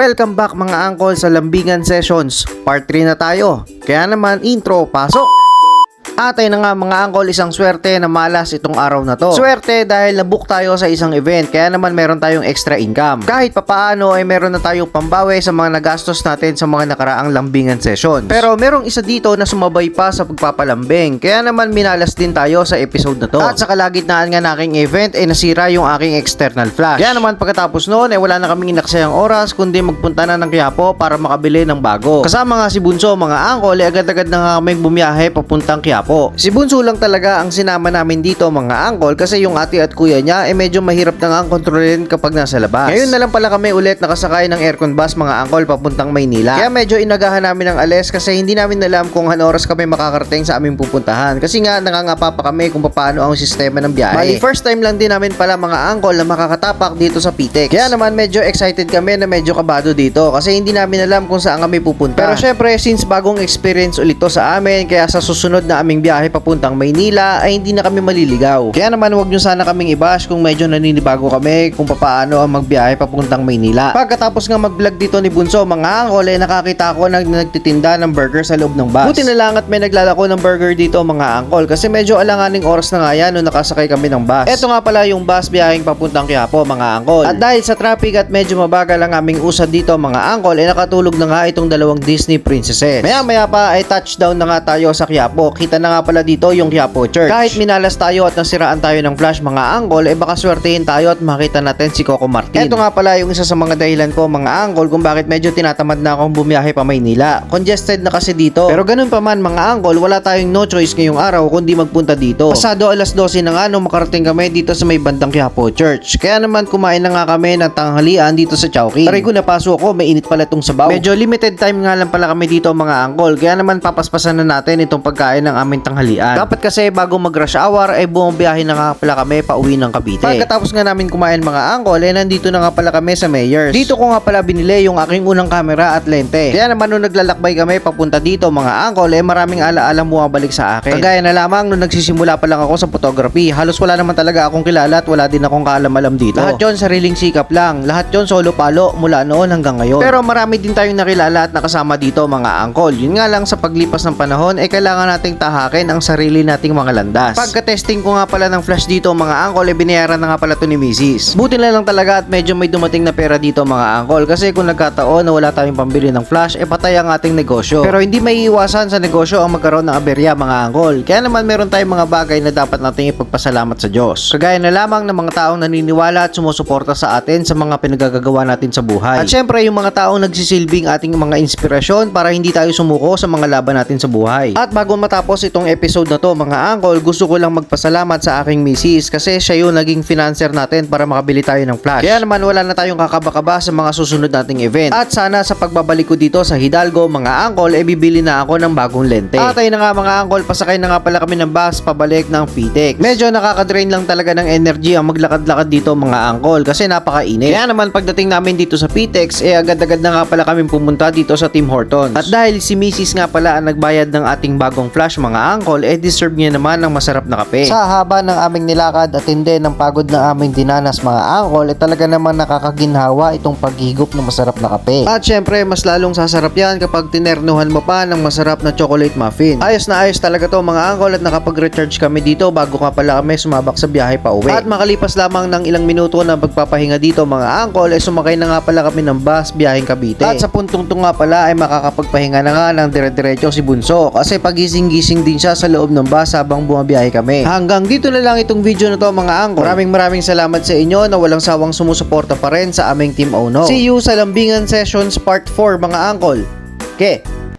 Welcome back mga angkol sa Lambingan Sessions. Part 3 na tayo. Kaya naman intro, pasok! Atay na nga mga angkol, isang swerte na malas itong araw na to. Swerte dahil nabook tayo sa isang event, kaya naman meron tayong extra income. Kahit papaano ay meron na tayong pambawi sa mga nagastos natin sa mga nakaraang lambingan sessions. Pero merong isa dito na sumabay pa sa pagpapalambing, kaya naman minalas din tayo sa episode na to. At sa kalagitnaan nga ng aking event ay nasira yung aking external flash. Kaya naman pagkatapos noon ay wala na kaming inaksayang oras kundi magpunta na ng Quiapo para makabili ng bago. Kasama nga si Bunso mga angkol ay agad-agad na nga kaming bumiyahe papuntang Quiapo. Si Bunso lang talaga ang sinama namin dito mga angkol kasi yung ate at kuya niya ay medyo mahirap na nga ang kontrolin kapag nasa labas. Ngayon na lang pala kami ulit nakasakay ng aircon bus mga angkol papuntang Maynila. Kaya medyo inagahan namin ng alis kasi hindi namin alam kung anong oras kami makakarating sa aming pupuntahan. Kasi nga nangangapa pa kami kung paano ang sistema ng biyahe. Bali, first time lang din namin pala mga angkol na makakatapak dito sa PTEX. Kaya naman medyo excited kami na medyo kabado dito kasi hindi namin alam kung saan kami pupunta. Pero syempre since bagong experience ulit to sa amin, kaya sa susunod na aming biyahe papuntang Maynila ay hindi na kami maliligaw. Kaya naman wag nyo sana kaming i-bash kung medyo naninibago kami kung paano ang magbiyahe papuntang Maynila. Pagkatapos nga mag-vlog dito ni Bunso mga angkol ay nakakita ko na nagtitinda ng burger sa loob ng bus. Buti na lang at may naglalako ng burger dito mga angkol kasi medyo alanganing oras na nga yan nung nakasakay kami ng bus. Eto nga pala yung bus biyaheng papuntang Quiapo mga angkol. At dahil sa traffic at medyo mabagal ang aming usad dito mga angkol ay nakatulog na nga itong dalawang Disney princesses. Maya pa ay touchdown na nga tayo sa Quiapo. Kita na nga pala dito yung Quiapo Church. Kahit minalas tayo at nasiraan tayo ng flash mga angkol, eh baka swertehin tayo at makita natin si Coco Martin. Ito nga pala yung isa sa mga dahilan ko mga angkol kung bakit medyo tinatamad na akong bumiyahe pa Maynila. Congested na kasi dito. Pero ganun pa man mga angkol, wala tayong no choice ngayong araw kundi magpunta dito. Pasado alas 12 na nga nung makarating kami dito sa may bandang Quiapo Church. Kaya naman kumain na nga kami ng tanghalian dito sa Chowking. Taray ko napasok ako, mainit pala tong sabaw. Medyo limited time nga lang pala kami dito mga angkol. Kaya naman papaspasan na natin itong pagkain ng aming tanghalian. Dapat kasi bago mag-rush hour ay bumabiyahe na nga pala kami pauwi ng Cavite. Pagkatapos nga namin kumain mga angkol, eh nandito na nga pala kami sa Mayors. Dito ko nga pala binili yung aking unang camera at lente. Kaya naman nung naglalakbay kami papunta dito mga angkol, eh maraming alaalang bumabalik sa akin. Kagaya na lamang nung nagsisimula pa lang ako sa photography, halos wala naman talaga akong kilala at wala din akong kaalam-alam dito. Lahat yon sariling sikap lang. Lahat yon solo palo mula noon hanggang ngayon. Pero marami din tayong nakilala at nakasama dito mga angkol. Yun nga lang sa paglipas ng panahon, eh kailangan nating tahakin ang sarili nating mga landas. Pagka-testing ko nga pala ng flash dito mga angkol, eh binayaran na nga pala to ni Mrs. Buti na lang talaga at medyo may dumating na pera dito mga angkol kasi kung nagkataon na wala tayong pambili ng flash, eh patay ang ating negosyo. Pero hindi may iwasan sa negosyo ang magkaroon ng aberya mga angkol. Kaya naman meron tayong mga bagay na dapat nating ipagpasalamat sa Diyos. Kagaya na lamang ng mga taong naniniwala at sumusuporta sa atin sa mga pinagagagawa natin sa buhay. At syempre yung mga taong nagsisilbing ating mga inspirasyon para hindi tayo sumuko sa mga laban natin sa buhay. At bago matapos itong episode na to mga angkol, gusto ko lang magpasalamat sa aking misis kasi siya yung naging financer natin para makabili tayo ng flash. Kaya naman wala na tayong kakaba-kaba sa mga susunod nating event. At sana sa pagbabalik ko dito sa Hidalgo mga angkol, eh bibili na ako ng bagong lente. Atay na nga mga angkol, pasakay na nga pala kami ng bus pabalik ng PTEX. Medyo nakaka-drain lang talaga ng energy ang maglakad-lakad dito mga angkol kasi napakainit. Kaya naman pagdating namin dito sa PTEX, eh agad-agad na nga pala kami pumunta dito sa Tim Hortons. At dahil si Mrs. nga pala ang nagbayad ng ating bagong flash mga angkol, eh deserve niya naman ng masarap na kape. Sa haba ng aming nilakad at hindi ng pagod na aming dinanas mga angkol, eh talaga naman nakakaginhawa itong paghigop ng masarap na kape. At syempre mas lalong sasarap yan kapag tinernuhan mo pa ng masarap na chocolate muffin. Ayos na ayos talaga to mga angkol at nakapag-recharge kami dito bago nga pala kami sumabak sa biyahe pa uwi. At makalipas lamang ng ilang minuto na pagpapahinga dito mga angkol, eh sumakay na nga pala kami ng bus biyaheng Cavite. At sa puntong to nga pala ay makakapagpahinga na nga ng dire-diretso si Bunso kasi pagising-gising din siya sa loob ng bus habang bumabiyahe kami. Hanggang dito na lang itong video na to mga angkol. Maraming salamat sa inyo na walang sawang sumusuporta pa rin sa aming Team Ono. See you sa Lambingan Sessions Part 4 mga angkol. Okay.